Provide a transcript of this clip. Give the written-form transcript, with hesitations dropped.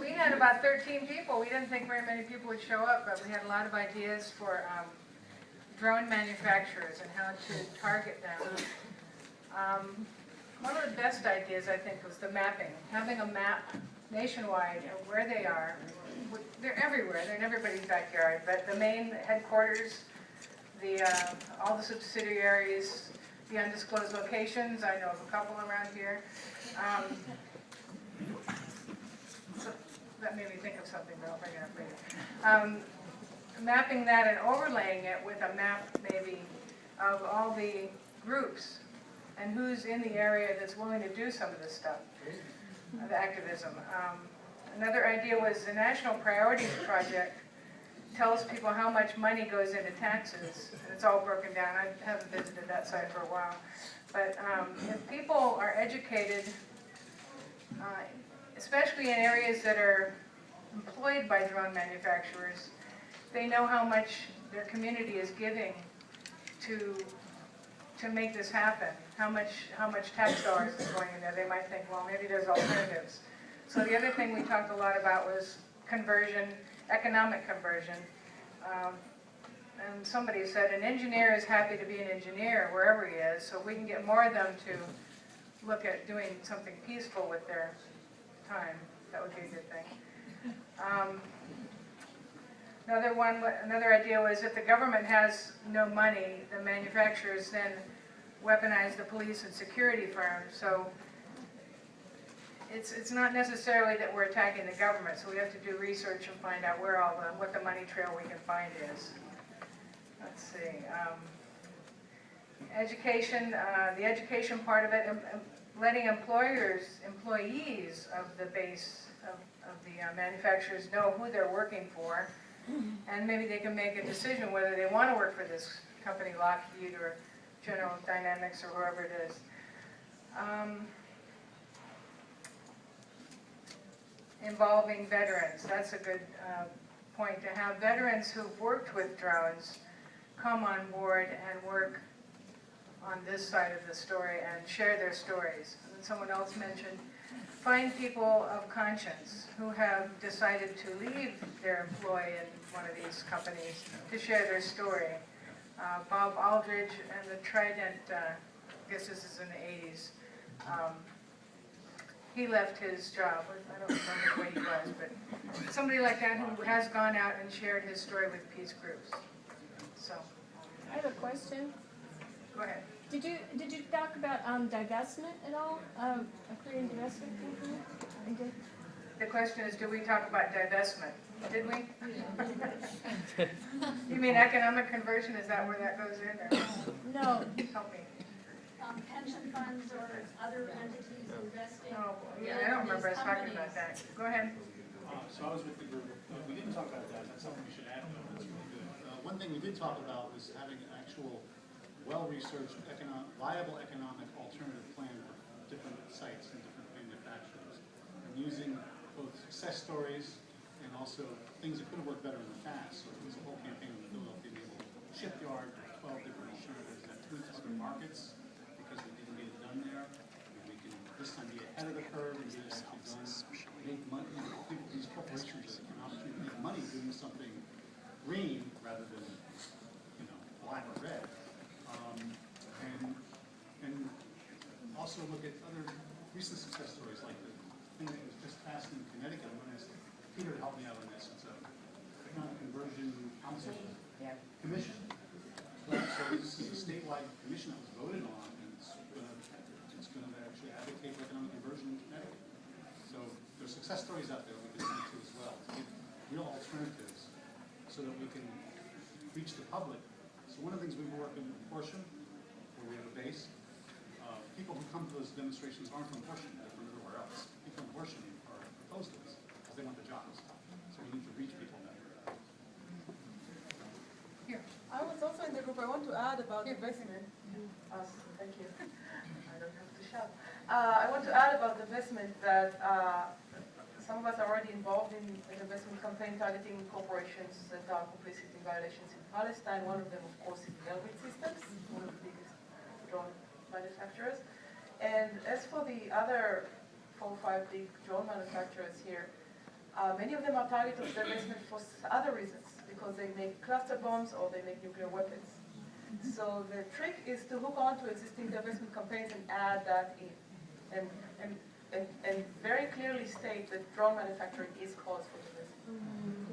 We had about 13 people. We didn't think very many people would show up, but we had a lot of ideas for drone manufacturers and how to target them. One of the best ideas, I think, was the mapping. Having a map nationwide of where they are. They're everywhere. They're in everybody's backyard. But the main headquarters, all the subsidiaries, the undisclosed locations. I know of a couple around here. So that made me think of something, but I'll bring it up later. Mapping that and overlaying it with a map, maybe, of all the groups and who's in the area that's willing to do some of this stuff, the activism. Another idea was the National Priorities Project tells people how much money goes into taxes. It's all broken down. I haven't visited that site for a while. But if people are educated, especially in areas that are employed by drone manufacturers, they know how much their community is giving to make this happen. How much tax dollars is going in there. They might think, well, maybe there's alternatives. So the other thing we talked a lot about was conversion, economic conversion. And somebody said an engineer is happy to be an engineer wherever he is, so we can get more of them to look at doing something peaceful with their time. That would be a good thing. Another idea was if the government has no money, the manufacturers then weaponize the police and security firms. So it's not necessarily that we're attacking the government, so we have to do research and find out what the money trail we can find is. Let's see. Education, the education part of it, letting employees of the base of the manufacturers know who they're working for, and maybe they can make a decision whether they want to work for this company, Lockheed or General Dynamics or whoever it is. Involving veterans. That's a good point, to have veterans who've worked with drones come on board and work on this side of the story and share their stories. And someone else mentioned, find people of conscience who have decided to leave their employ in one of these companies to share their story. Bob Aldridge and the Trident, I guess this is in the 80s, he left his job. I don't remember where he was, but somebody like that who has gone out and shared his story with peace groups. So, I have a question. Go ahead. Did you talk about divestment at all? A Korean divestment company? The question is, do we talk about divestment? Did we? You mean economic conversion? Is that where that goes in? Or? No. Help me. Pension funds or other entities investing. Oh, yeah, I don't remember us talking about that. Go ahead. So I was with the group. We didn't talk about that. That's something we should add, though. That's really good. One thing we did talk about was having an actual well-researched, viable economic alternative plan for different sites and different manufacturers, and using both success stories and also things that could have worked better in the past. So there was a whole campaign in the Philadelphia Naval Shipyard, 12 different alternatives that went to other markets because we didn't get it done there. And we can this time be ahead of the curve and get it actually done. Make money. People, these corporations have an opportunity to make money doing something green rather than black or red. And also look at other recent success stories like the thing that was just passed in Connecticut. I'm going to ask Peter to help me out on this. It's a economic conversion council commission. So this is a statewide commission that was voted on, and it's going to actually advocate for economic conversion in Connecticut. So there's success stories out there we can point to as well to give real alternatives so that we can reach the public. So one of the things we work in Horsham, where we have a base, people who come to those demonstrations aren't from Horsham, they're from everywhere else. People in Horsham are opposed to this because they want the jobs. So we need to reach people better. Here. I was also in the group. I want to add about divestment. Thank you. I don't have to shout. I want to add about divestment that some of us are already involved in an investment campaign targeting corporations that are complicit in violations in Palestine. One of them, of course, is Elbit Systems, one of the biggest drone manufacturers. And as for the other 4 or 5 big drone manufacturers here. Many of them are targeted of divestment for other reasons, because they make cluster bombs or they make nuclear weapons. So the trick is to hook on to existing divestment campaigns and add that in, and very clearly state that drone manufacturing is cause for divestment.